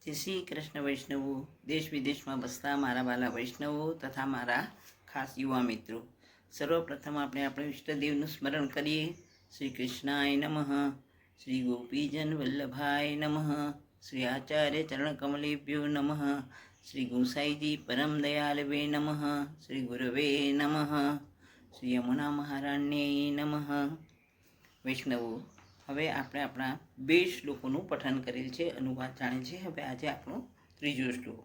જય શ્રી કૃષ્ણ વૈષ્ણવો, દેશ વિદેશમાં બસતા મારા વાલા વૈષ્ણવો તથા મારા ખાસ યુવા મિત્રો, સર્વપ્રથમ આપણે આપણે ઈષ્ટદેવનું સ્મરણ કરીએ. શ્રી કૃષ્ણાય નમઃ, શ્રી ગોપીજન વલ્લભાય નમઃ, શ્રી આચાર્ય ચરણકમલેભ્યો નમઃ, શ્રી ગોસાઈજી પરમ દયાલવે નમઃ, શ્રી ગુરવે નમઃ, શ્રી યમુના મહારાણ્યે નમઃ. વૈષ્ણવો, હવે આપણે આપણા 2 શ્લોકોનું પઠન કરેલ છે, અનુવાદ જાણે છે. હવે આજે આપણો 3જો શ્લોક.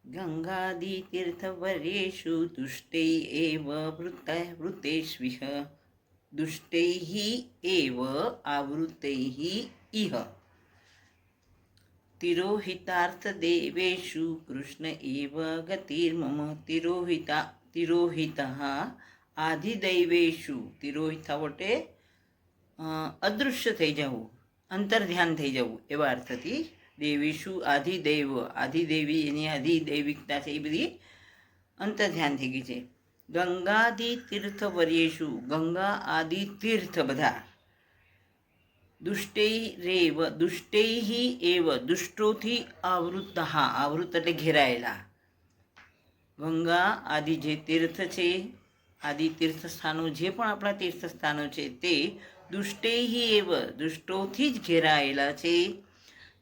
ગંગાદી તીર્થવરેષુ દુષ્ટૈ એવ વૃતેષ્વિહ દુષ્ટૈઃ એવ આવૃતૈઃ ઇહ તિરોહિતાર્થદેવેષુ કૃષ્ણ એવ ગતિર્મમ તિરોહિતઃ આધિદૈવેષુ. તિરોહિતા વટે અદૃશ્ય થઈ જવું, અંતર્ધ્યાન થઈ જવું એવા અર્થથી. દેવીશુ આધિદેવી, એની આધિદૈવિકતા છે, એ બધી અંતર્ધ્યાન થઈ ગઈ છે. ગંગાદિ તીર્થવર્યેષુ, ગંગા આદિ તીર્થ બધા. દુષ્ટૈઃ એવ, દુષ્ટોથી આવૃત, આવૃત એટલે ઘેરાયેલા. ગંગા આદિ જે તીર્થ છે, આદિ તીર્થ સ્થાનો, જે પણ આપણા તીર્થ સ્થાનો છે તે દુષ્ટૈઃ એવ, દુષ્ટોથી જ ઘેરાયેલા છે.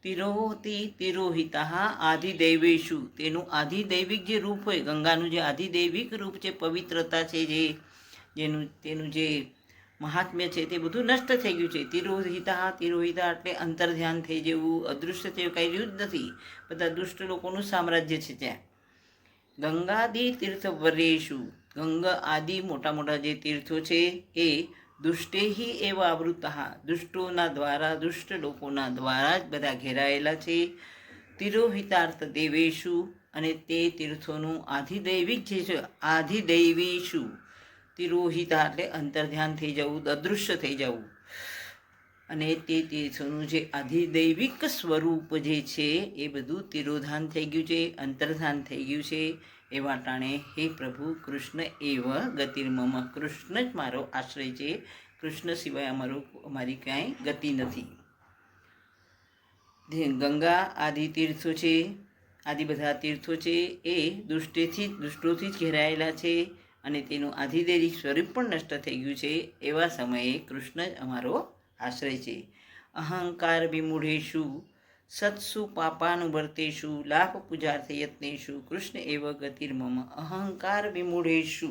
તિરોહિતઃ આધિદૈવેષુ, તેનું આધિદૈવિક જે રૂપ હોય, ગંગાનું જે આધિદૈવિક રૂપ છે, પવિત્રતા છે, તેનું જે મહાત્મ્ય છે, તે બધું નષ્ટ થઈ ગયું છે. તિરોહિતા એટલે અંતર્ધ્યાન થઈ જવું, અદૃશ્ય થયું, કંઈ રહ્યું જ નથી. બધા દુષ્ટ લોકોનું સામ્રાજ્ય છે ત્યાં. ગંગાદિ તીર્થવર્યેષુ, ગંગા આદિ મોટા મોટા જે તીર્થો છે એ દુષ્ટૈઃ એવ આવૃતઃ, દુષ્ટોના દ્વારા, દુષ્ટ લોકોના દ્વારા જ બધા ઘેરાયેલા છે. તિરોહિતાર્થ દેવેશુ, અને તે તીર્થોનું આધિદૈવિક જે છે, આધિદૈવીશુ, તિરોહિતા એટલે અંતર્ધ્યાન થઈ જવું, અદૃશ્ય થઈ જવું. અને તે તીર્થોનું જે આધિદૈવિક સ્વરૂપ જે છે એ બધું તિરોધાન થઈ ગયું છે, અંતર્ધાન થઈ ગયું છે. એવા ટાણે હે પ્રભુ કૃષ્ણ એવ ગતિર્મમ, કૃષ્ણ જ મારો આશ્રય છે, કૃષ્ણ સિવાય અમારી ક્યાંય ગતિ નથી. ગંગા આદિ તીર્થો છે, આદિ બધા તીર્થો છે એ દુષ્ટોથી જ ઘેરાયેલા છે, અને તેનું આધિદૈવિક સ્વરૂપ પણ નષ્ટ થઈ ગયું છે. એવા સમયે કૃષ્ણ જ અમારો આશ્રય છે. અહંકાર વિમૂઢેષુ સત્સુ પાપાનુવર્તેષુ લાભ પૂજાર્થ યત્નેષુ કૃષ્ણ એવ ગતિર્મમ. અહંકાર વિમૂઢેષુ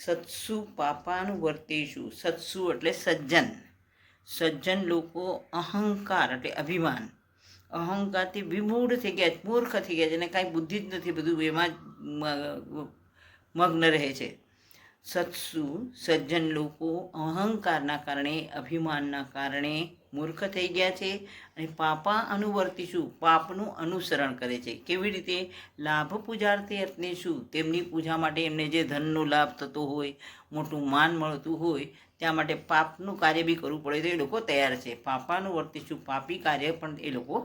સત્સુ પાપાનુવર્તેષુ, સત્સુ એટલે સજ્જન, સજ્જન લોકો, અહંકાર એટલે અભિમાન, અહંકારથી વિમૂઢ થઈ ગયા, મૂર્ખ થઈ ગયા, જેને કાંઈ બુદ્ધિ જ નથી, બધું એમાં મગ્ન રહે છે. સત્સુ સજ્જન લોકો અહંકારના કારણે, અભિમાનના કારણે મૂર્ખ થઈ ગયા છે. અને પાપા અનુવર્તીશું, પાપનું અનુસરણ કરે છે. કેવી રીતે? લાભ પૂજાર્થે યત્નેષુ, તેમની પૂજા માટે એમને જે ધનનો લાભ થતો હોય, મોટું માન મળતું હોય, ત્યાં માટે પાપનું કાર્ય બી કરવું પડે તો એ લોકો તૈયાર છે. પાપાનુવર્તીશું, પાપી કાર્ય પણ એ લોકો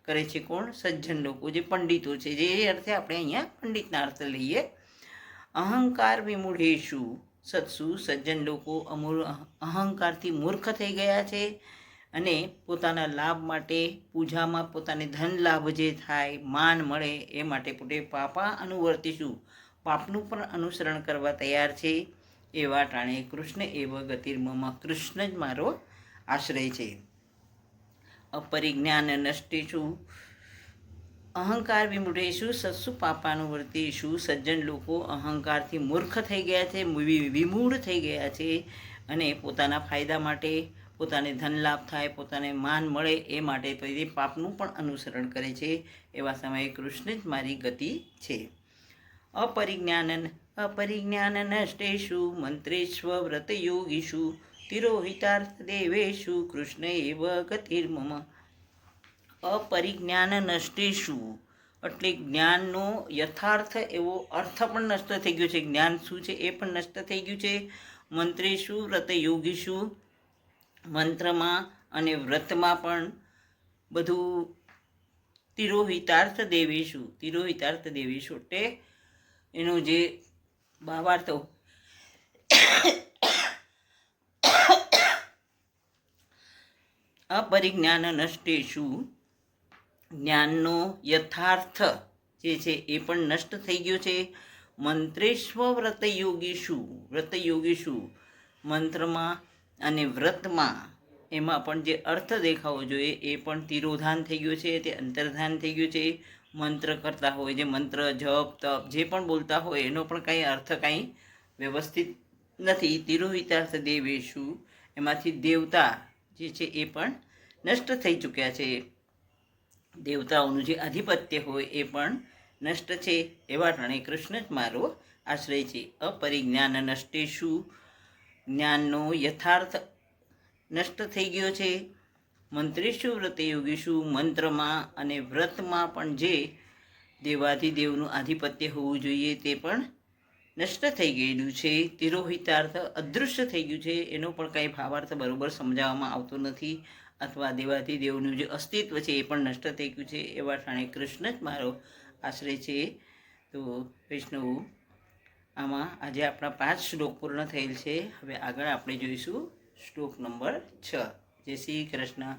કરે છે. કોણ? સજ્જન લોકો, જે પંડિતો છે, જે અર્થે આપણે અહીંયા પંડિતના અર્થ લઈએ. અહંકાર વિમૂઢેષુ સત્સુ, સજ્જન લોકો અહંકારથી મૂર્ખ થઈ ગયા છે, અને પોતાના લાભ માટે, પૂજામાં પોતાને ધન લાભ જે થાય, માન મળે એ માટે પોતે પાપા અનુવર્તીશું, પાપનું પણ અનુસરણ કરવા તૈયાર છે. એવા ટાણે કૃષ્ણ એવ ગતિર્મમ, કૃષ્ણ જ મારો આશ્રય છે. અપરિજ્ઞાન નષ્ટેષુ અહંકાર વિમૂઢેષુ સત્સુ પાપાનુવર્તેષુ, સજ્જન લોકો અહંકારથી મૂર્ખ થઈ ગયા છે, વિમૂઢ થઈ ગયા છે, અને પોતાના ફાયદા માટે, પોતાને ધન લાભ થાય, પોતાને માન મળે એ માટે તે પાપનું પણ અનુસરણ કરે છે. એવા સમયે કૃષ્ણ જ મારી ગતિ છે. અપરિજ્ઞાન નષ્ટેષુ મંત્રેષ્વ વ્રતયોગીષુ તિરોહિતાર્થ દેવેષુ કૃષ્ણ એવ ગતિર્મમ. અપરિજ્ઞાન નષ્ટેષુ એટલે જ્ઞાનનો યથાર્થ એવો અર્થ પણ નષ્ટ થઈ ગયો છે, જ્ઞાન શું છે એ પણ નષ્ટ થઈ ગયું છે. મંત્રેષુ વ્રતયોગીષુ, મંત્રમાં અને વ્રતમાં પણ બધું. તિરોહિતાર્થ દેવેષુ એટલે એનો જે ભાવાર્થ, અપરિજ્ઞાન નષ્ટેષુ જ્ઞાનનો યથાર્થ જે છે એ પણ નષ્ટ થઈ ગયો છે. મંત્રેશ્વ વ્રતયોગીશુ મંત્રમાં અને વ્રતમાં એમાં પણ જે અર્થ દેખાવો જોઈએ એ પણ તિરોધાન થઈ ગયું છે, તે અંતર્ધાન થઈ ગયું છે. મંત્ર કરતા હોય, જે મંત્ર જપ તપ જે પણ બોલતા હોય એનો પણ કાંઈ અર્થ કાંઈ વ્યવસ્થિત નથી. તિરોહિતાર્થ દેવેશુ એમાંથી દેવતા જે છે એ પણ નષ્ટ થઈ ચૂક્યા છે. દેવતાઓનું જે આધિપત્ય હોય એ પણ નષ્ટ છે. એવા ટાણે કૃષ્ણ જ મારો આશ્રય છે. અપરિજ્ઞાન નષ્ટેશુ જ્ઞાનનો યથાર્થ નષ્ટ થઈ ગયો છે. મંત્રેશુ વ્રતયોગીશુ મંત્રમાં અને વ્રતમાં પણ જે દેવાધિદેવનું આધિપત્ય હોવું જોઈએ તે પણ નષ્ટ થઈ ગયેલું છે. તિરોહિતાર્થ અદૃશ્ય થઈ ગયું છે. એનો પણ કાંઈ ભાવાર્થ બરોબર સમજાવવામાં આવતો નથી, અથવા દેવાધિદેવનું જે અસ્તિત્વ છે એ પણ નષ્ટ થઈ ગયું છે. એવા ઠાણે કૃષ્ણ જ મારો આશ્રય છે. તો વૈષ્ણવો, આમાં આજે આપણા 5 શ્લોક પૂર્ણ થયેલ છે. હવે આગળ આપણે જોઈશું શ્લોક નંબર 6. જય શ્રી કૃષ્ણ.